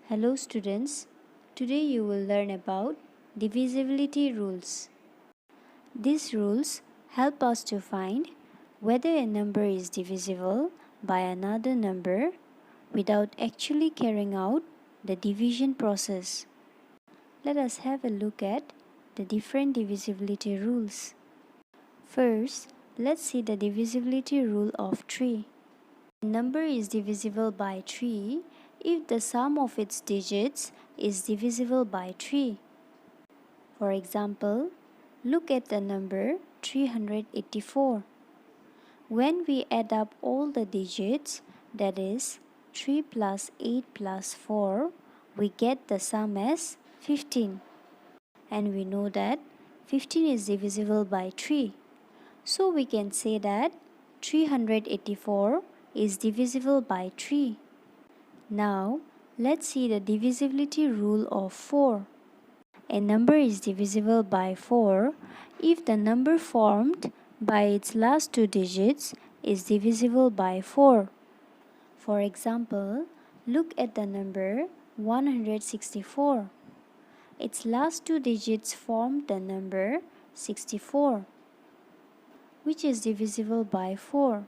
Hello students, today you will learn about divisibility rules. These rules help us to find whether a number is divisible by another number without actually carrying out the division process. Let us have a look at the different divisibility rules. First, let's see the divisibility rule of 3. A number is divisible by 3 if the sum of its digits is divisible by 3. For example, look at the number 384. When we add up all the digits, that is 3 plus 8 plus 4, we get the sum as 15. And we know that 15 is divisible by 3. So we can say that 384 is divisible by 3. Now, let's see the divisibility rule of 4. A number is divisible by 4 if the number formed by its last two digits is divisible by 4. For example, look at the number 164. Its last two digits form the number 64, which is divisible by 4.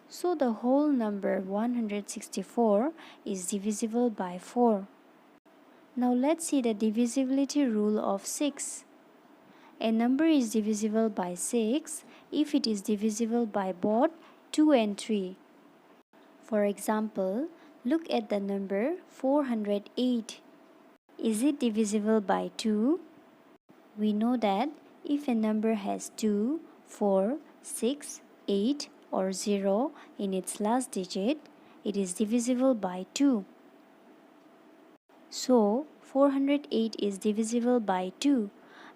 So the whole number 164 is divisible by 4. Now let's see the divisibility rule of 6. A number is divisible by 6 if it is divisible by both 2 and 3. For example, look at the number 408. Is it divisible by 2? We know that if a number has 2, 4, 6, 8 or 0 in its last digit, it is divisible by 2. So 408 is divisible by 2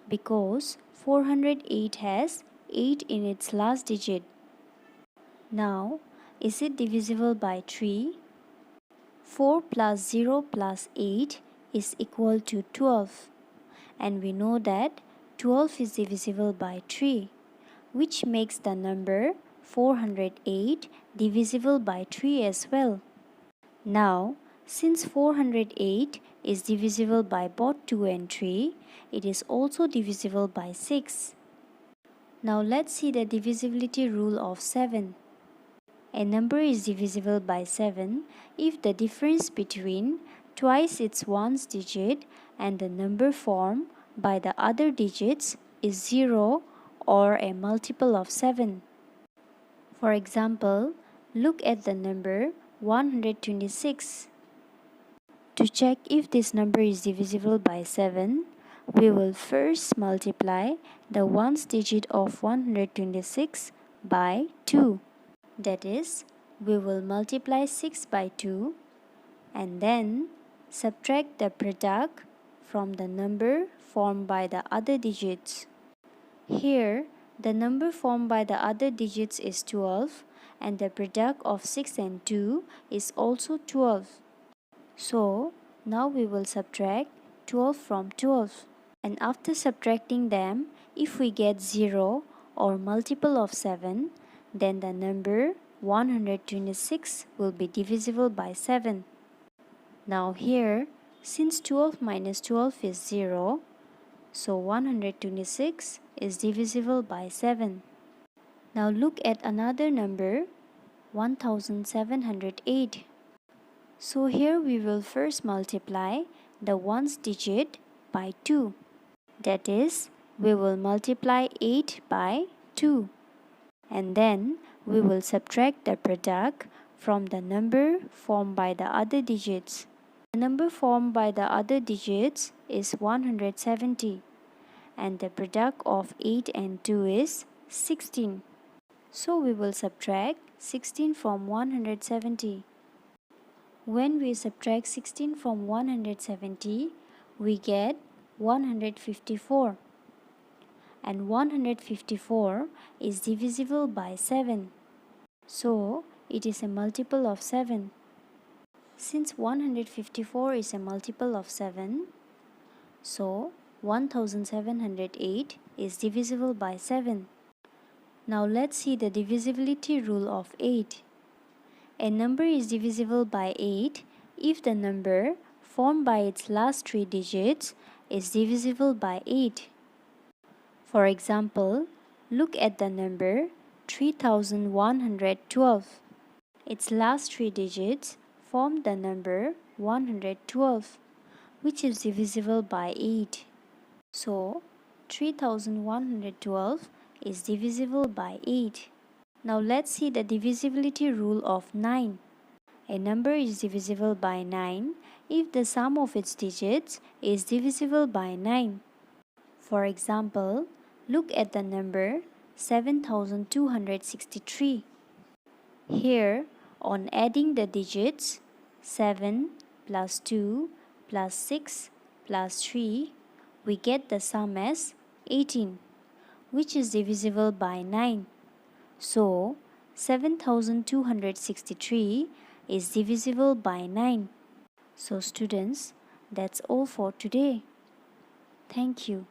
because 408 has 8 in its last digit. Now, is it divisible by 3? 4 plus 0 plus 8 is equal to 12. And we know that 12 is divisible by 3, which makes the number 408 divisible by 3 as well. Now, since 408 is divisible by both 2 and 3, it is also divisible by 6. Now let's see the divisibility rule of 7. A number is divisible by 7 if the difference between twice its ones digit and the number formed by the other digits is 0 or a multiple of 7. For example, look at the number 126. To check if this number is divisible by 7, we will first multiply the ones digit of 126 by 2. That is, we will multiply 6 by 2 and then subtract the product from the number formed by the other digits. Here, the number formed by the other digits is 12 and the product of 6 and 2 is also 12. So, now we will subtract 12 from 12. And after subtracting them, if we get 0 or multiple of 7, then the number 126 will be divisible by 7. Now here, since 12 minus 12 is 0, so 126 is divisible by 7. Now look at another number, 1708. So here we will first multiply the ones digit by 2. That is, we will multiply 8 by 2. And then we will subtract the product from the number formed by the other digits. The number formed by the other digits is 170. And the product of 8 and 2 is 16. So we will subtract 16 from 170. When we subtract 16 from 170, we get 154. And 154 is divisible by 7. So, it is a multiple of 7. Since 154 is a multiple of 7, so 1708 is divisible by 7. Now let's see the divisibility rule of 8. A number is divisible by 8 if the number formed by its last 3 digits is divisible by 8. For example, look at the number 3112. Its last 3 digits form the number 112, which is divisible by 8. So, 3112 is divisible by 8. Now let's see the divisibility rule of 9. A number is divisible by 9 if the sum of its digits is divisible by 9. For example, look at the number 7263. Here, on adding the digits 7 plus 2 plus 6 plus 3, we get the sum as 18, which is divisible by 9. So, 7263 is divisible by 9. So students, that's all for today. Thank you.